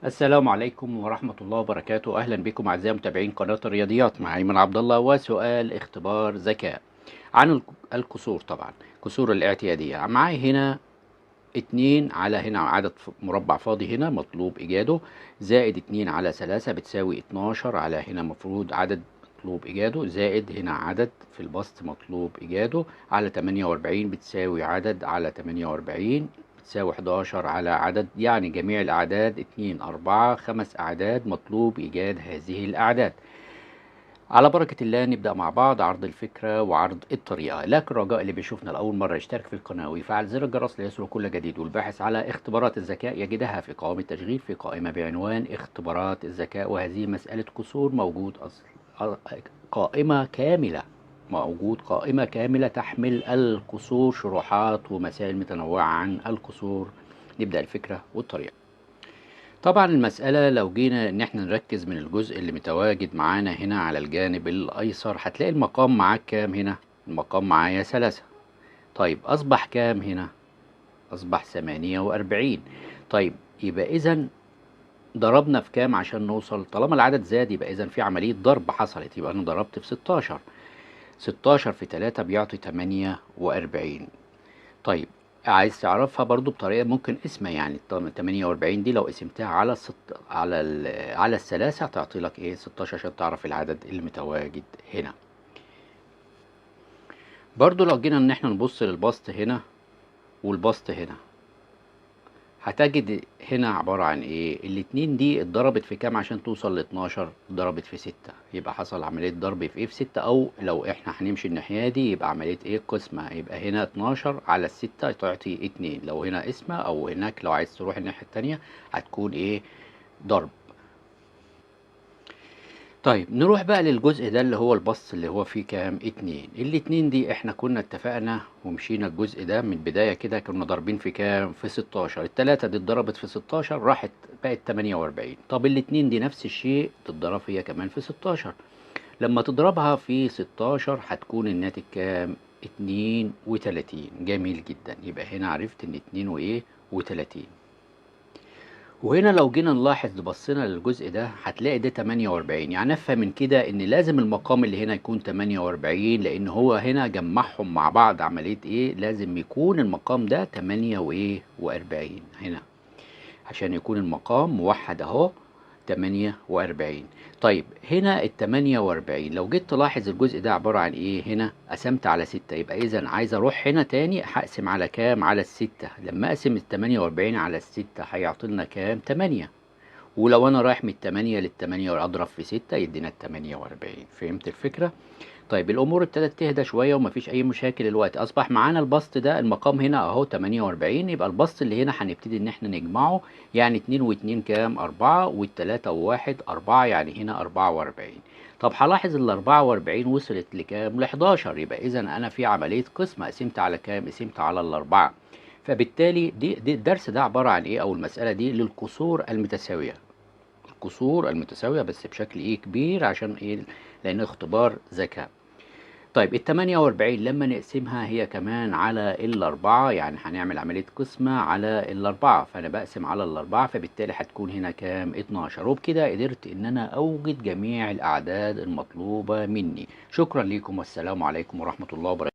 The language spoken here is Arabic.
السلام عليكم ورحمة الله وبركاته. أهلا بكم أعزائي متابعين قناة الرياضيات مع أيمن عبد الله، وسؤال اختبار ذكاء عن الكسور. طبعا كسور الاعتيادية. معاي هنا 2 على هنا عدد مربع فاضي هنا مطلوب إيجاده، زائد 2 على 3 بتساوي 12 على هنا مفروض عدد مطلوب إيجاده، زائد هنا عدد في البسط مطلوب إيجاده على 48 بتساوي عدد على 48 بتساوي 11 على عدد، يعني جميع الأعداد 2 4 5 أعداد مطلوب إيجاد هذه الأعداد. على بركة الله نبدأ مع بعض عرض الفكرة وعرض الطريقة، لكن رجاء اللي بيشوفنا لأول مرة يشترك في القناة ويفعل زر الجرس ليصله كل جديد، والباحث على اختبارات الذكاء يجدها في قوائم التشغيل في قائمة بعنوان اختبارات الذكاء، وهذه مسألة كسور موجود قائمة كاملة، قائمة كاملة تحمل الكسور شروحات ومسائل متنوعة عن الكسور. نبدأ الفكرة والطريقة. طبعا المسألة لو جينا ان احنا نركز من الجزء اللي متواجد معانا هنا على الجانب الايسر، هتلاقي المقام معاك كام هنا؟ المقام معايا 3. طيب اصبح كام هنا؟ اصبح 48. طيب يبقى اذا ضربنا في كام عشان نوصل؟ طالما العدد زاد يبقى اذا في عملية ضرب حصلت، يبقى انا ضربت في 16. 16 في 3 بيعطي 48. طيب عايز تعرفها برضو بطريقة ممكن اسمها، يعني 48 دي لو قسمتها على على الثلاثة هتعطي لك ايه؟ 16، عشان تعرف العدد اللي متواجد هنا. برضو لو جينا ان احنا نبص للبسط هنا والبسط هنا، هتجد هنا عبارة عن ايه؟ الاتنين دي اتضربت في كام عشان توصل ل 12؟ اتضربت في 6، يبقى حصل عملية ضرب في ايه؟ في 6. او لو احنا هنمشي الناحية دي يبقى عملية ايه؟ قسمة. يبقى هنا 12 على الستة تعطي 2. لو هنا قسمة، او هناك لو عايز تروح الناحية التانية هتكون ايه؟ ضرب. طيب نروح بقى للجزء ده اللي هو البسط اللي هو فيه كام؟ 2. الاتنين دي احنا كنا اتفقنا ومشينا الجزء ده من البداية كده، كنا ضاربين في كام؟ في 16. التلاتة دي اتضربت في 16 راحت بقت 48. طب الاتنين دي نفس الشيء تتضرب هي كمان في 16. لما تضربها في 16 هتكون الناتج كام؟ 32. جميل جدا، يبقى هنا عرفت ان 2 وايه؟ و30. وهنا لو جينا نلاحظ بصينا للجزء ده هتلاقي ده 48، يعني نفهم من كده ان لازم المقام اللي هنا يكون 48، لان هو هنا جمعهم مع بعض عملية ايه؟ لازم يكون المقام ده 8 وايه؟ و40 هنا، عشان يكون المقام موحد اهو 48. طيب هنا ال 48 لو جيت تلاحظ الجزء ده عبارة عن ايه؟ هنا قسمت على 6، يبقى اذا عايز اروح هنا تاني هقسم على كام؟ على الستة. لما اقسم ال 48 على الستة هيعطي لنا كام؟ 8. ولو انا رايح من التمانية للتمانية اضرب في 6 يدينا التمانية واربعين. فهمت الفكرة؟ طيب الامور ابتدت تهدى شوية ومفيش اي مشاكل. الوقت اصبح معانا البسط ده المقام هنا اهو 48، يبقى البسط اللي هنا هنبتدي ان احنا نجمعه، يعني 2 و2 كام؟ 4، والتلاتة وواحد 4، يعني هنا 44. طب هلاحظ ال 44 وصلت لكام؟ ل 11، يبقى اذا انا في عملية قسمة، قسمت على كام؟ قسمت على الاربعة. فبالتالي دي الدرس ده عبارة عن ايه؟ او المسألة دي للكسور المتساوية. الكسور المتساوية بس بشكل ايه؟ كبير، عشان ايه؟ لان اختبار ذكاء. طيب ال 48 لما نقسمها هي كمان على الأربعة، يعني هنعمل عملية قسمة على الأربعة، فأنا بقسم على الأربعة، فبالتالي هتكون هنا كام؟ 12. وبكده قدرت إن أنا أوجد جميع الأعداد المطلوبة مني. شكرا لكم والسلام عليكم ورحمة الله وبركاته.